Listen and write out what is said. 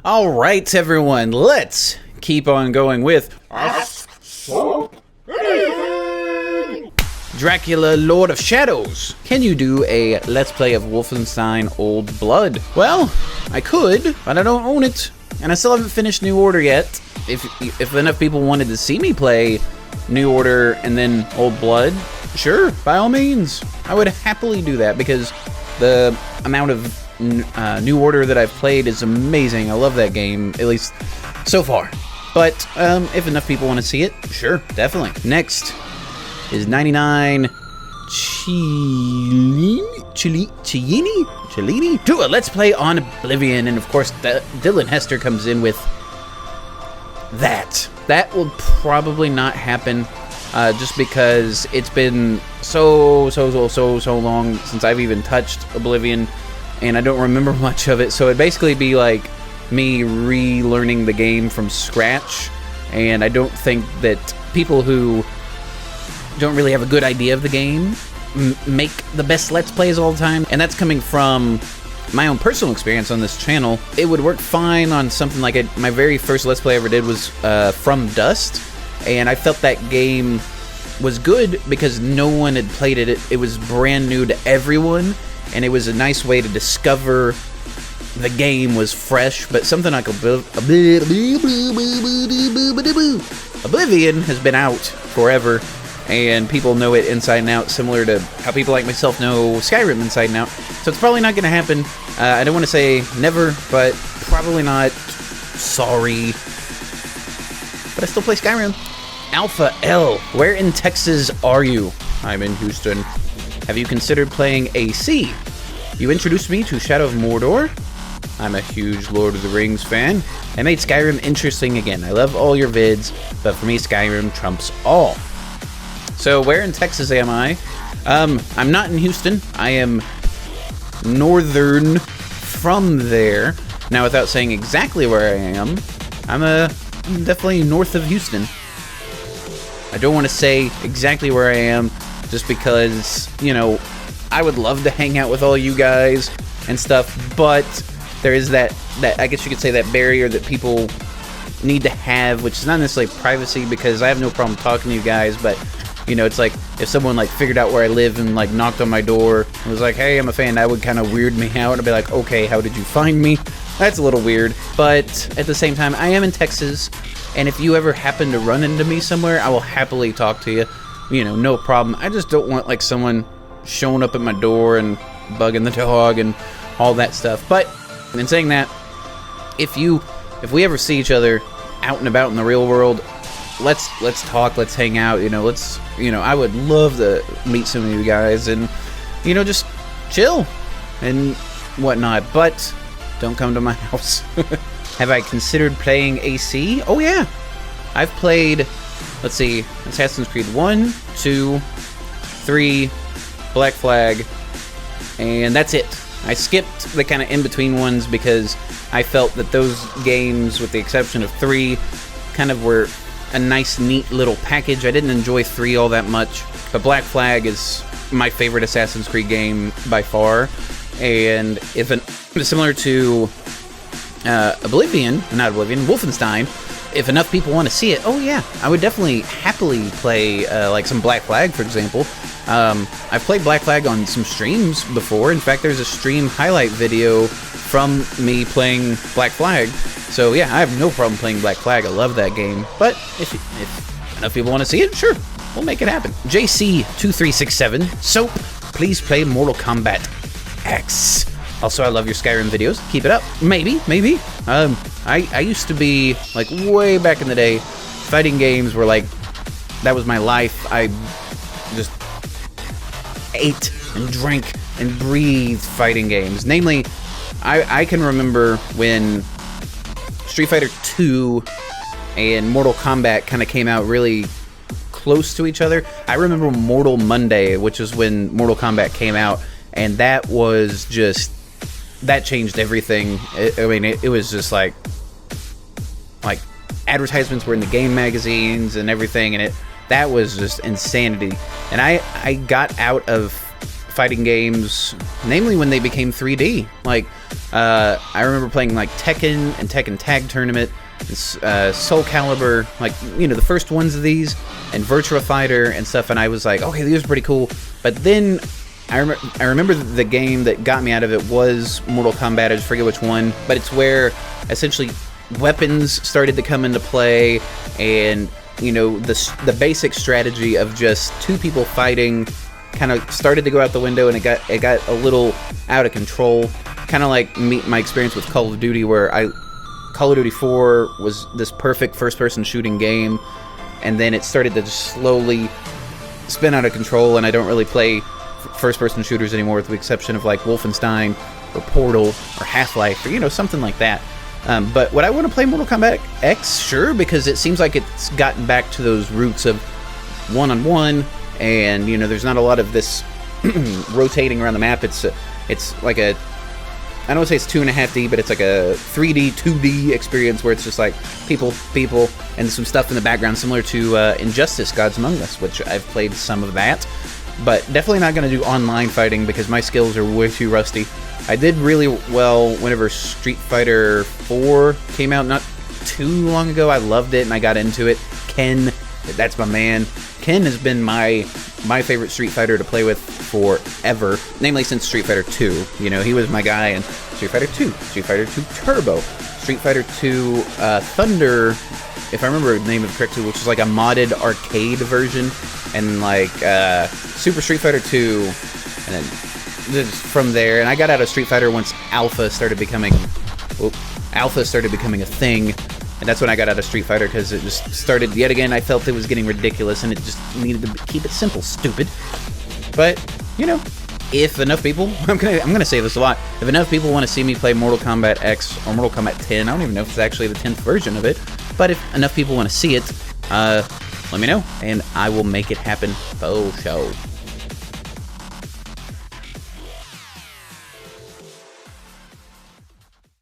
All right, everyone, let's keep on going with Dracula, Lord of Shadows. Can you do a Let's Play of Wolfenstein Old Blood? Well, I could, but I don't own it, and I still haven't finished New Order yet. If enough people wanted to see me play New Order and then Old Blood, sure, by all means. I would happily do that because the amount of New Order that I've played is amazing. I love that game, at least so far. But if enough people want to see it, sure, definitely. Next is 99 Cellini? Do a Let's Play on Oblivion, and of course Dylan Hester comes in with that. That will probably not happen, just because it's been so long since I've even touched Oblivion, and I don't remember much of it, so it'd basically be like me relearning the game from scratch, and I don't think that people who don't really have a good idea of the game make the best Let's Plays all the time, and that's coming from my own personal experience on this channel. It would work fine on something like my very first Let's Play I ever did was From Dust, and I felt that game was good because no one had played it. It was brand new to everyone, and it was a nice way to discover the game was fresh. But something like Oblivion has been out forever, and people know it inside and out, similar to how people like myself know Skyrim inside and out. So it's probably not going to happen. I don't want to say never, but probably not. Sorry. But I still play Skyrim. Alpha L, where in Texas are you? I'm in Houston. Have you considered playing AC? You introduced me to Shadow of Mordor. I'm a huge Lord of the Rings fan. I made Skyrim interesting again. I love all your vids, but for me, Skyrim trumps all. So where in Texas am I? I'm not in Houston. I am northern from there. Now, without saying exactly where I am, I'm definitely north of Houston. I don't want to say exactly where I am just because, you know, I would love to hang out with all you guys and stuff, but there is that I guess you could say that barrier that people need to have, which is not necessarily privacy, because I have no problem talking to you guys, but you know, it's like if someone like figured out where I live and like knocked on my door and was like, hey, I'm a fan, that would kind of weird me out. I'd be like, okay, how did you find me? That's a little weird. But at the same time, I am in Texas, and if you ever happen to run into me somewhere, I will happily talk to you. You know, no problem. I just don't want like someone showing up at my door and bugging the dog and all that stuff. But in saying that, if we ever see each other out and about in the real world, let's talk, let's hang out, you know, I would love to meet some of you guys and, you know, just chill and whatnot, but don't come to my house. Have I considered playing AC? Oh yeah, I've played, let's see, Assassin's Creed 1, 2, 3, Black Flag, and that's it. I skipped the kind of in-between ones because I felt that those games, with the exception of 3, kind of were a nice, neat little package. I didn't enjoy 3 all that much, but Black Flag is my favorite Assassin's Creed game by far, and similar to Wolfenstein, if enough people want to see it, oh yeah, I would definitely happily play like some Black Flag, for example. I've played Black Flag on some streams before. In fact, there's a stream highlight video from me playing Black Flag. So yeah, I have no problem playing Black Flag. I love that game. But if enough people want to see it, sure, we'll make it happen. JC2367, Soap, please play Mortal Kombat X. Also, I love your Skyrim videos. Keep it up. Maybe. I used to be, like, way back in the day, fighting games were like, that was my life. I just ate and drank and breathed fighting games. Namely, I can remember when Street Fighter 2 and Mortal Kombat kind of came out really close to each other. I remember Mortal Monday, which is when Mortal Kombat came out, and that was just, that changed everything. It was just like advertisements were in the game magazines and everything, and that was just insanity. And I got out of fighting games, namely when they became 3D. Like, I remember playing like Tekken and Tekken Tag Tournament, Soul Calibur, like, you know, the first ones of these, and Virtua Fighter and stuff, and I was like, okay, these are pretty cool. But then I remember the game that got me out of it was Mortal Kombat. I just forget which one, but it's where essentially weapons started to come into play, and you know, the basic strategy of just two people fighting kind of started to go out the window, and it got a little out of control. Kind of like my experience with Call of Duty, where Call of Duty 4 was this perfect first-person shooting game, and then it started to just slowly spin out of control, and I don't really play first-person shooters anymore, with the exception of like Wolfenstein or Portal or Half-Life, or, you know, something like that. But would I want to play Mortal Kombat X? Sure, because it seems like it's gotten back to those roots of one-on-one, and, you know, there's not a lot of this rotating around the map. It's like a, I don't want to say it's 2.5D, but it's like a 3D, 2D experience where it's just like people, and some stuff in the background, similar to Injustice: Gods Among Us, which I've played some of that. But definitely not going to do online fighting because my skills are way too rusty. I did really well whenever Street Fighter 4 came out not too long ago. I loved it and I got into it. Ken, that's my man. Ken has been my favorite Street Fighter to play with forever, namely since Street Fighter 2. You know, he was my guy in Street Fighter 2, Street Fighter 2 Turbo, Street Fighter 2 Thunder, if I remember the name of it correctly, which is like a modded arcade version, and like Super Street Fighter 2, and then from there, and I got out of Street Fighter once Alpha started becoming a thing, and that's when I got out of Street Fighter, because it just started, yet again, I felt it was getting ridiculous, and it just needed to keep it simple, stupid. But, you know, if enough people, I'm gonna say this a lot, if enough people want to see me play Mortal Kombat X or Mortal Kombat 10, I don't even know if it's actually the 10th version of it, but if enough people want to see it, let me know, and I will make it happen for sure.